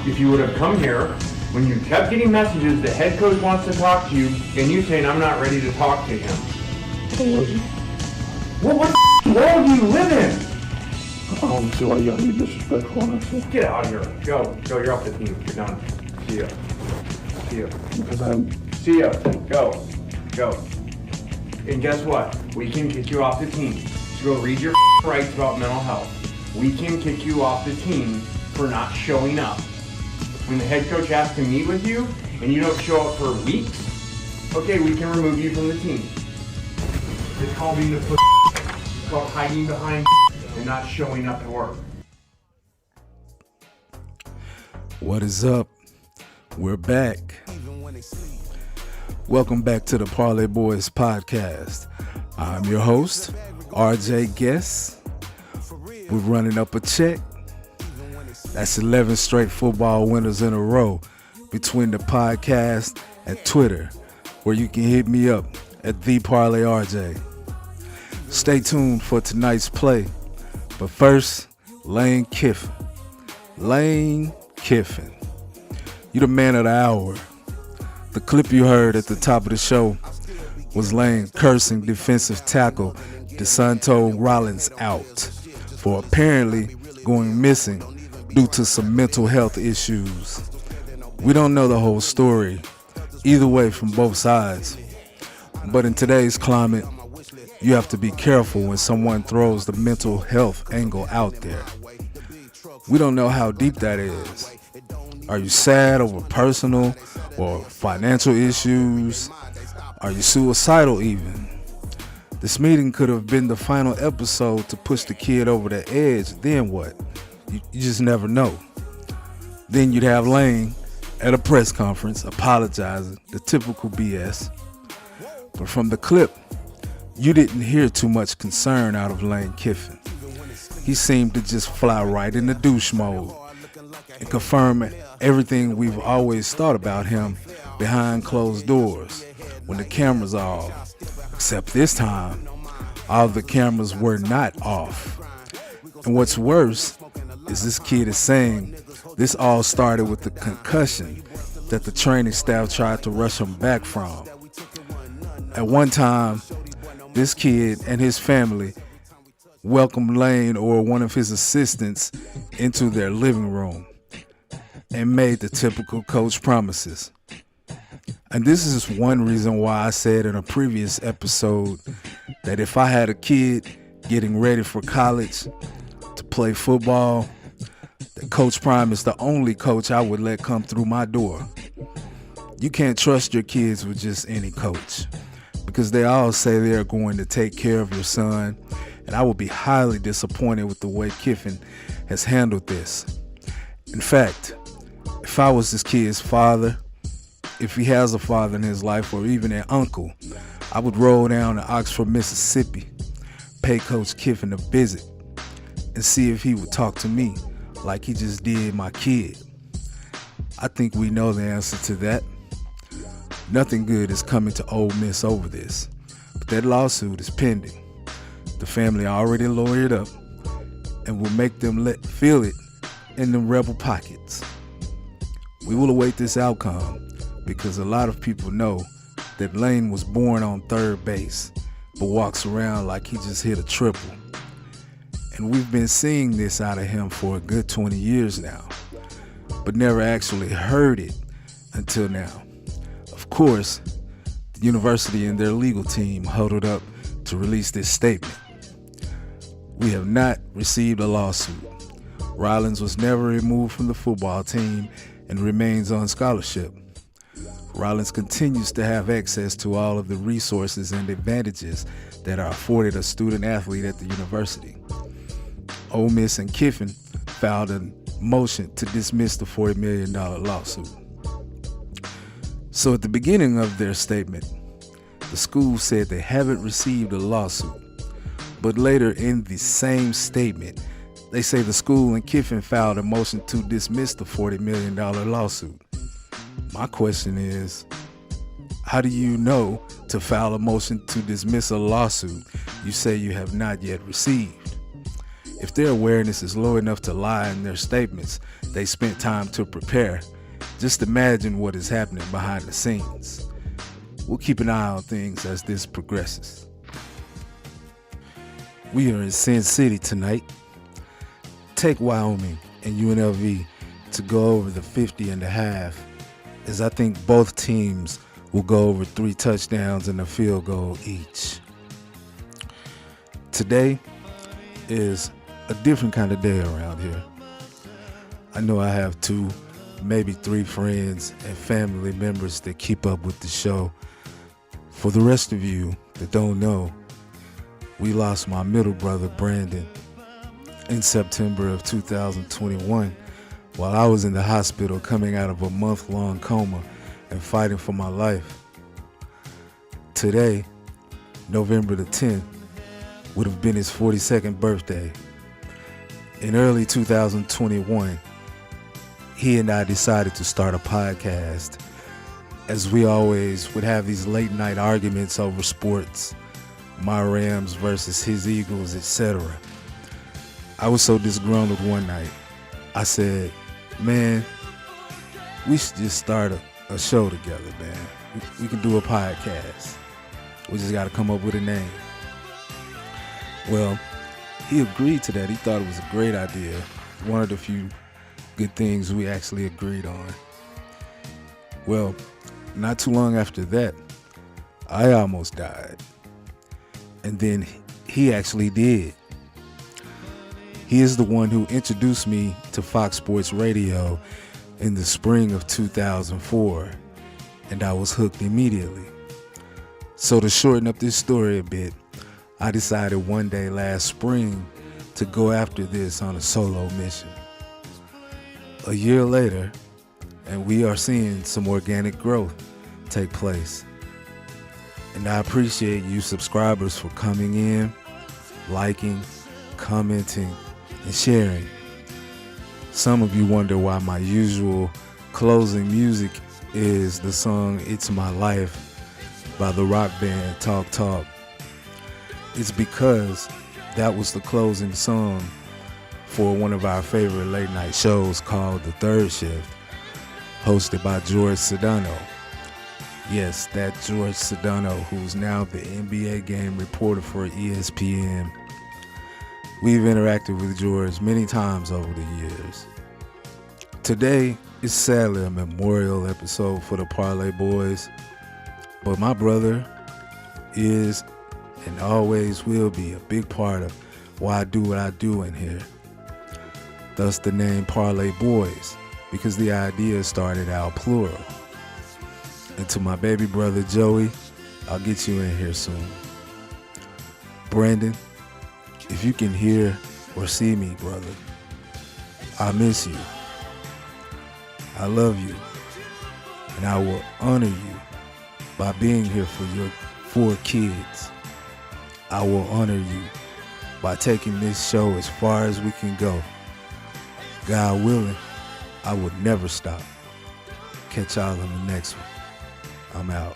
if you would have come here when you kept getting messages, the head coach wants to talk to you, and you saying, I'm not ready to talk to him. What world do you live in? I don't see why you gotta be disrespectful on this. Get out of here. Go, you're off the team. You're done. See ya. See ya. Go. And guess what? We can kick you off the team. So go read your rights about mental health. We can kick you off the team for not showing up. When the head coach asks to meet with you and you don't show up for weeks, okay, we can remove you from the team. It's called being the pussy. It's called hiding behind and not showing up to work. What is up? We're back. Welcome back to the Parlay Boys podcast. I'm your host, RJ Guess. We're running up a check. That's 11 straight football winners in a row between the podcast and Twitter, where you can hit me up at TheParlayRJ. Stay tuned for tonight's play. But first, Lane Kiffin. Lane Kiffin. You the man of the hour. The clip you heard at the top of the show was Lane cursing defensive tackle DeSanto Rollins out for apparently going missing due to some mental health issues. We don't know the whole story, either way from both sides. But in today's climate, you have to be careful when someone throws the mental health angle out there. We don't know how deep that is. Are you sad over personal or financial issues? Are you suicidal even? This meeting could have been the final episode to push the kid over the edge. Then what? You just never know. Then you'd have Lane at a press conference apologizing, the typical BS. But from the clip, you didn't hear too much concern out of Lane Kiffin. He seemed to just fly right into douche mode and confirm everything we've always thought about him behind closed doors when the cameras are off. Except this time, all the cameras were not off. And what's worse is this kid is saying this all started with the concussion that the training staff tried to rush him back from. At one time, this kid and his family welcomed Lane or one of his assistants into their living room and made the typical coach promises. And this is one reason why I said in a previous episode that if I had a kid getting ready for college to play football, that Coach Prime is the only coach I would let come through my door. You can't trust your kids with just any coach because they all say they're going to take care of your son, and I would be highly disappointed with the way Kiffin has handled this. In fact, if I was this kid's father, if he has a father in his life or even an uncle, I would roll down to Oxford, Mississippi, pay Coach Kiffin a visit, and see if he would talk to me like he just did my kid. I think we know the answer to that. Nothing good is coming to Ole Miss over this, but that lawsuit is pending. The family already lawyered up and will make them feel it in them rebel pockets. We will await this outcome because a lot of people know that Lane was born on third base but walks around like he just hit a triple. And we've been seeing this out of him for a good 20 years now, but never actually heard it until now. Of course, the university and their legal team huddled up to release this statement. We have not received a lawsuit. Rollins was never removed from the football team and remains on scholarship. Rollins continues to have access to all of the resources and advantages that are afforded a student athlete at the university. Ole Miss and Kiffin filed a motion to dismiss the $40 million lawsuit. So at the beginning of their statement, the school said they haven't received a lawsuit. But later in the same statement, they say the school and Kiffin filed a motion to dismiss the $40 million lawsuit. My question is, how do you know to file a motion to dismiss a lawsuit you say you have not yet received? If their awareness is low enough to lie in their statements, they spent time to prepare. Just imagine what is happening behind the scenes. We'll keep an eye on things as this progresses. We are in Sin City tonight. Take Wyoming and UNLV to go over the 50.5, as I think both teams will go over 3 touchdowns and a field goal each. Today is a different kind of day around here. I know I have 2, maybe 3 friends and family members that keep up with the show. For the rest of you that don't know, we lost my middle brother Brandon in September of 2021 while I was in the hospital coming out of a month-long coma and fighting for my life. Today, November the 10th, would have been his 42nd birthday. In early 2021, he and I decided to start a podcast, as we always would have these late night arguments over sports, my Rams versus his Eagles, etc. I was so disgruntled one night, I said, man, we should just start a show together, man. We can do a podcast. We just got to come up with a name. Well, he agreed to that. He thought it was a great idea. One of the few good things we actually agreed on. Well, not too long after that, I almost died. And then he actually did. He is the one who introduced me to Fox Sports Radio in the spring of 2004, and I was hooked immediately. So to shorten up this story a bit, I decided one day last spring to go after this on a solo mission. A year later, and we are seeing some organic growth take place. And I appreciate you subscribers for coming in, liking, commenting, and sharing. Some of you wonder why my usual closing music is the song It's My Life by the rock band Talk Talk. It's because that was the closing song for one of our favorite late night shows called The Third Shift, hosted by George Sedano. Yes, that George Sedano, who's now the NBA game reporter for ESPN. We've interacted with George many times over the years. Today is sadly a memorial episode for the Parlay boys, but my brother is and always will be a big part of why I do what I do in here. Thus the name Parlay Boys, because the idea started out plural. And to my baby brother Joey, I'll get you in here soon. Brandon, if you can hear or see me, brother, I miss you. I love you. And I will honor you by being here for your 4 kids. I will honor you by taking this show as far as we can go. God willing, I would never stop. Catch y'all in the next one. I'm out.